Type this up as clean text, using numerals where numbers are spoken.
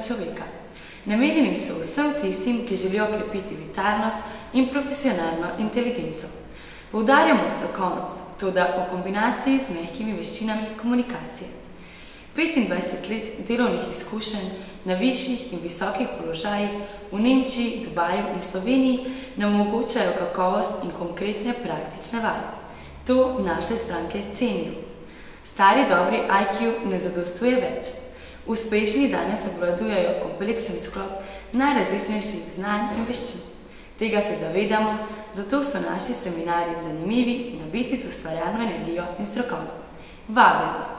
človeka. Namenjeni so vsem tistim, ki želijo krepiti vitalnost in profesionalno inteligenco. Poudarjamo strokovnost, toda v kombinaciji z mehkimi veščinami komunikacije. 25 let delovnih izkušenj na višjih in visokih položajih v Nemčiji, Dubaju in Sloveniji nam omogočajo kakovost in konkretne praktične vaje. To naše stranke cenijo. Stari dobri IQ ne zadostuje več. Uspešni danes obvladujejo kompleksen sklop najrazličnejših znanj in veščin. Tega se zavedamo, zato so naši seminarji zanimivi, nabiti z ustvarjalno energijo in strokovno. Vabljeni!